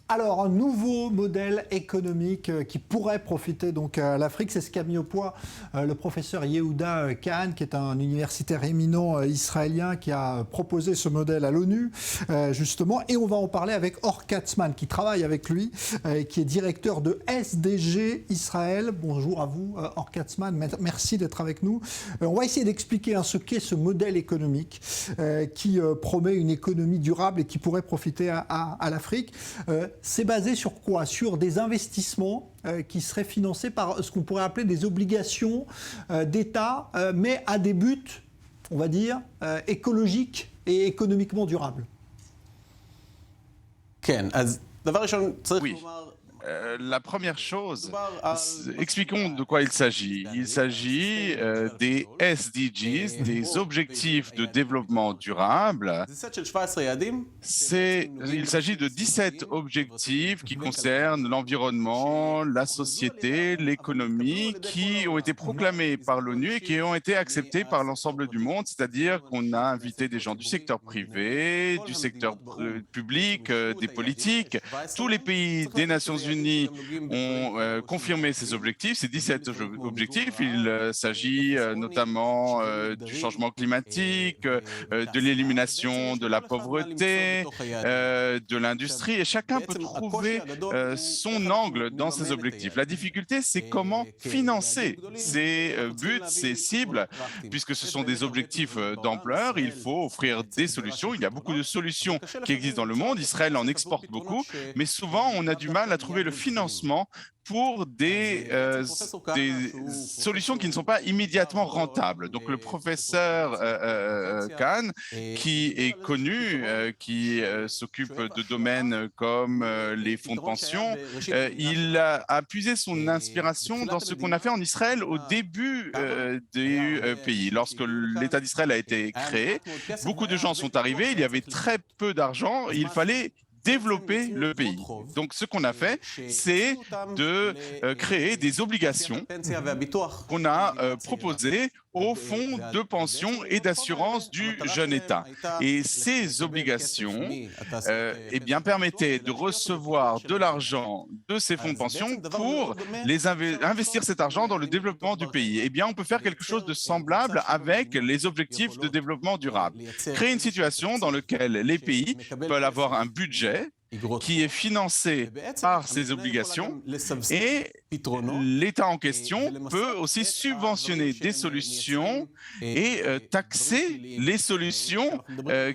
Alors, un nouveau modèle économique qui pourrait profiter donc à l'Afrique, c'est ce qu'a mis au point le professeur Yehuda Kahane, qui est un universitaire éminent israélien qui a proposé ce modèle à l'ONU, justement. Et on va en parler avec Or Katzman, qui travaille avec lui, qui est directeur de SDG Israël. Bonjour à vous, Or Katzman. Merci d'être avec nous. On va essayer d'expliquer ce qu'est ce modèle économique qui promet une économie durable et qui pourrait profiter à l'Afrique. C'est basé sur quoi? Sur des investissements qui seraient financés par ce qu'on pourrait appeler des obligations d'État, mais à des buts, on va dire, écologiques et économiquement durables. Oui. La première chose, expliquons de quoi il s'agit. Il s'agit des SDGs, des objectifs de développement durable. Il s'agit de 17 objectifs qui concernent l'environnement, la société, l'économie, qui ont été proclamés par l'ONU et qui ont été acceptés par l'ensemble du monde, c'est-à-dire qu'on a invité des gens du secteur privé, du secteur public, des politiques. Tous les pays des Nations Unies ont confirmé ces objectifs, ces 17 objectifs. Il s'agit notamment du changement climatique, de l'élimination de la pauvreté, de l'industrie, et chacun peut trouver son angle dans ces objectifs. La difficulté, c'est comment financer ces buts, ces cibles, puisque ce sont des objectifs d'ampleur. Il faut offrir des solutions. Il y a beaucoup de solutions qui existent dans le monde. Israël en exporte beaucoup, mais souvent, on a du mal à trouver le financement pour des solutions qui ne sont pas immédiatement rentables. Donc le professeur Kahane, qui est connu, qui s'occupe de domaines comme les fonds de pension, il a puisé son inspiration dans ce qu'on a fait en Israël au début du pays. Lorsque l'État d'Israël a été créé, beaucoup de gens sont arrivés, il y avait très peu d'argent, il fallait développer le pays. Donc, ce qu'on a fait, c'est de créer des obligations qu'on a proposées au fonds de pension et d'assurance du jeune État. Et ces obligations eh bien, permettaient de recevoir de l'argent de ces fonds de pension pour investir cet argent dans le développement du pays. Eh bien, on peut faire quelque chose de semblable avec les objectifs de développement durable. Créer une situation dans laquelle les pays peuvent avoir un budget qui est financé par ces obligations, et l'État en question peut aussi subventionner des solutions et taxer les solutions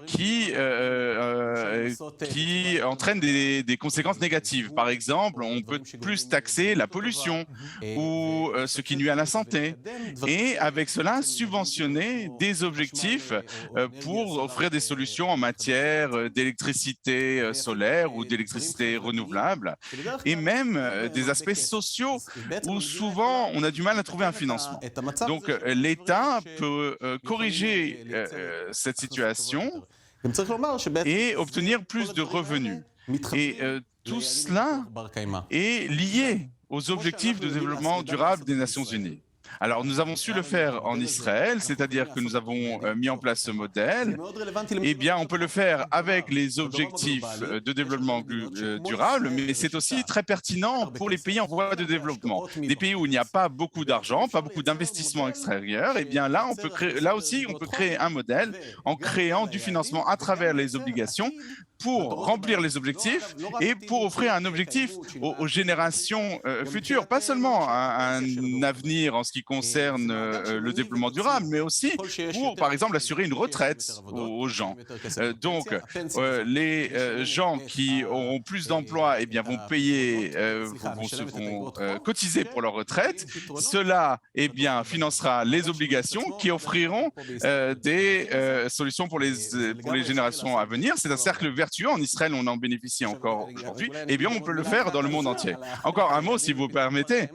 qui entraînent des conséquences négatives. Par exemple, on peut plus taxer la pollution ou ce qui nuit à la santé, et avec cela subventionner des objectifs pour offrir des solutions en matière d'électricité solaire ou d'électricité renouvelable, et même des aspects sociaux où souvent on a du mal à trouver un financement. Donc l'État peut corriger cette situation et obtenir plus de revenus. Et tout cela est lié aux objectifs de développement durable des Nations Unies. Alors, nous avons su le faire en Israël, c'est-à-dire que nous avons mis en place ce modèle. Eh bien, on peut le faire avec les objectifs de développement durable, mais c'est aussi très pertinent pour les pays en voie de développement. Des pays où il n'y a pas beaucoup d'argent, pas beaucoup d'investissements extérieurs, eh bien là, là aussi, on peut créer un modèle en créant du financement à travers les obligations pour remplir les objectifs et pour offrir un objectif aux générations futures, pas seulement un avenir en ce qui concerne le développement durable, mais aussi pour, par exemple, assurer une retraite aux gens. Donc, les gens qui auront plus d'emplois, eh bien, vont payer, vont cotiser pour leur retraite. Cela, eh bien, financera les obligations qui offriront des solutions pour les générations à venir. C'est un cercle vertueux. En Israël, on en bénéficie encore aujourd'hui. Eh bien, on peut le faire dans le monde entier. Encore un mot, si vous permettez,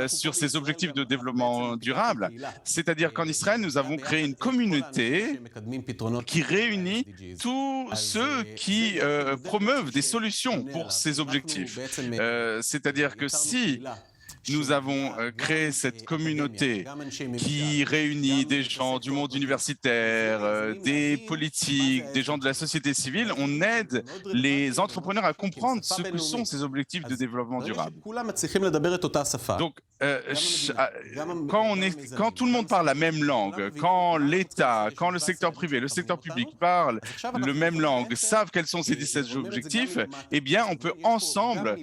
sur ces objectifs de développement durable. C'est-à-dire qu'en Israël, nous avons créé une communauté qui réunit tous ceux qui promeuvent des solutions pour ces objectifs. C'est-à-dire que si nous avons créé cette communauté qui réunit des gens du monde universitaire, des politiques, des gens de la société civile. On aide les entrepreneurs à comprendre ce que sont ces objectifs de développement durable. Donc, quand tout le monde parle la même langue, quand l'État, quand le secteur privé, le secteur public parlent la même langue, savent quels sont ces 17 objectifs, eh bien, on peut ensemble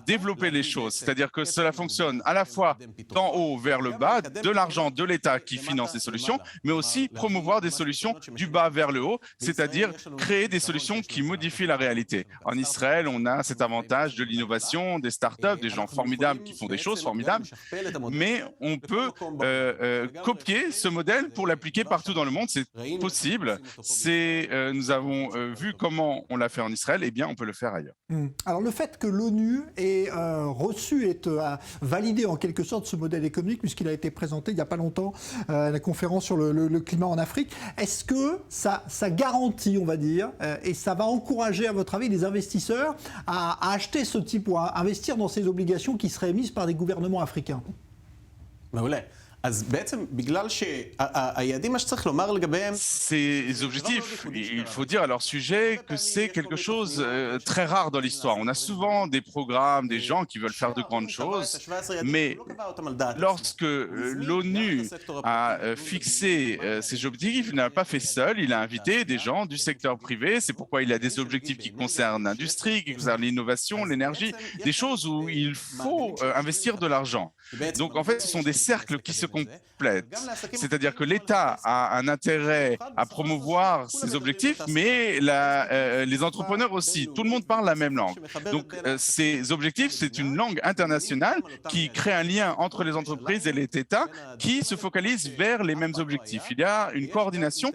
développer les choses. C'est-à-dire que cela fonctionne à la fois d'en haut vers le bas, de l'argent de l'État qui finance les solutions, mais aussi promouvoir des solutions du bas vers le haut, c'est-à-dire créer des solutions qui modifient la réalité. En Israël, on a cet avantage de l'innovation, des startups, des gens formidables qui font des choses formidables, mais on peut copier ce modèle pour l'appliquer partout dans le monde. C'est possible. Nous avons vu comment on l'a fait en Israël, eh bien, on peut le faire ailleurs. Alors, le fait que l'ONU ait reçu et validé en quelque sorte ce modèle économique, puisqu'il a été présenté il n'y a pas longtemps à la conférence sur le climat en Afrique, est-ce que ça garantit, on va dire, et ça va encourager, à votre avis, les investisseurs à acheter ce type ou à investir dans ces obligations qui seraient émises par des gouvernements africains? Ces objectifs, il faut dire à leur sujet que c'est quelque chose très rare dans l'histoire. On a souvent des programmes, des gens qui veulent faire de grandes choses, mais lorsque l'ONU a fixé ces objectifs, il ne l'a pas fait seul, il a invité des gens du secteur privé. C'est pourquoi il y a des objectifs qui concernent l'industrie, qui concernent l'innovation, l'énergie, des choses où il faut investir de l'argent. Donc en fait, ce sont des cercles qui se complètent. C'est-à-dire que l'État a un intérêt à promouvoir ses objectifs, mais les entrepreneurs aussi. Tout le monde parle la même langue. Donc ces objectifs, c'est une langue internationale qui crée un lien entre les entreprises et l'État qui se focalise vers les mêmes objectifs. Il y a une coordination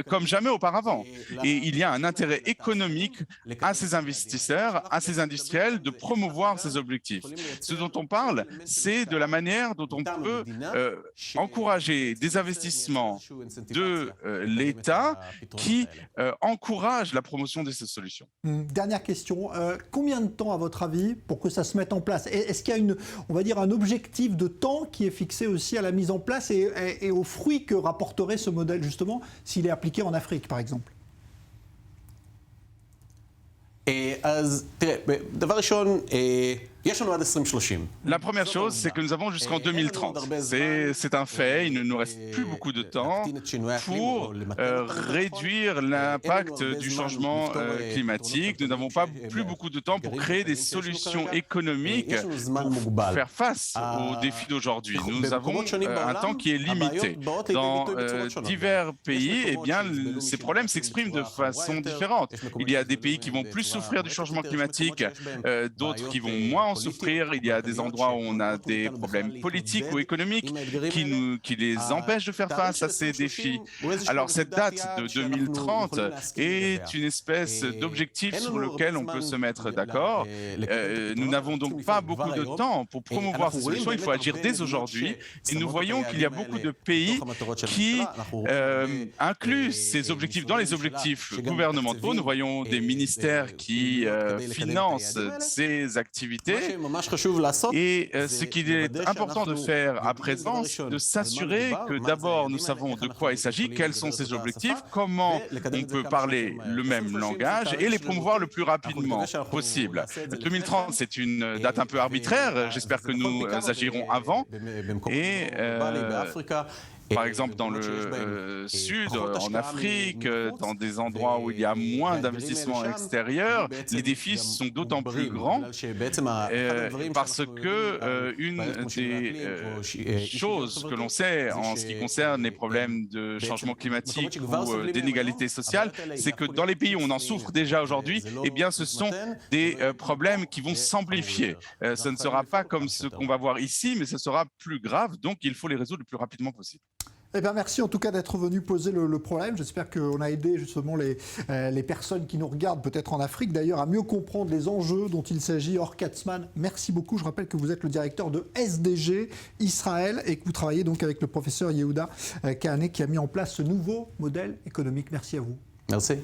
comme jamais auparavant. Et il y a un intérêt économique à ces investisseurs, à ces industriels de promouvoir ces objectifs. Ce dont on parle, c'est de la manière dont on peut encourager des investissements de l'État qui encouragent la promotion de ces solutions. Dernière question, combien de temps à votre avis pour que ça se mette en place? Est-ce qu'il y a on va dire un objectif de temps qui est fixé aussi à la mise en place et aux fruits que rapporterait ce modèle justement s'il est appliqué en Afrique par exemple? La première chose, c'est que nous avons jusqu'en 2030. C'est un fait, il ne nous reste plus beaucoup de temps pour réduire l'impact du changement climatique. Nous n'avons pas plus beaucoup de temps pour créer des solutions économiques pour faire face aux défis d'aujourd'hui. Nous avons un temps qui est limité. Dans divers pays, eh bien, ces problèmes s'expriment de façon différente. Il y a des pays qui vont plus souffrir du changement climatique, d'autres qui vont moins en souffrir. Il y a des endroits où on a des problèmes politiques ou économiques qui les empêchent de faire face à ces défis. Alors cette date de 2030 est une espèce d'objectif sur lequel on peut se mettre d'accord. Nous n'avons donc pas beaucoup de temps pour promouvoir ces solutions. Il faut agir dès aujourd'hui. Et nous voyons qu'il y a beaucoup de pays qui incluent ces objectifs dans les objectifs gouvernementaux. Nous voyons des ministères qui financent ces activités. Et ce qu'il est important de faire à présent, c'est de s'assurer que d'abord nous savons de quoi il s'agit, quels sont ces objectifs, comment on peut parler le même langage et les promouvoir le plus rapidement possible. 2030, c'est une date un peu arbitraire. J'espère que nous agirons avant. Et par exemple, dans le sud, en Afrique, dans des endroits où il y a moins d'investissements extérieurs, les défis sont d'autant plus grands parce que une des choses que l'on sait en ce qui concerne les problèmes de changement climatique ou d'inégalité sociale, c'est que dans les pays où on en souffre déjà aujourd'hui, eh bien, ce sont des problèmes qui vont s'amplifier. Ce ne sera pas comme ce qu'on va voir ici, mais ce sera plus grave, donc il faut les résoudre le plus rapidement possible. Eh bien, merci en tout cas d'être venu poser le problème. J'espère qu'on a aidé justement les personnes qui nous regardent, peut-être en Afrique d'ailleurs, à mieux comprendre les enjeux dont il s'agit. Or Katzman, merci beaucoup. Je rappelle que vous êtes le directeur de SDG Israël et que vous travaillez donc avec le professeur Yehuda Kahane qui a mis en place ce nouveau modèle économique. Merci à vous. Merci.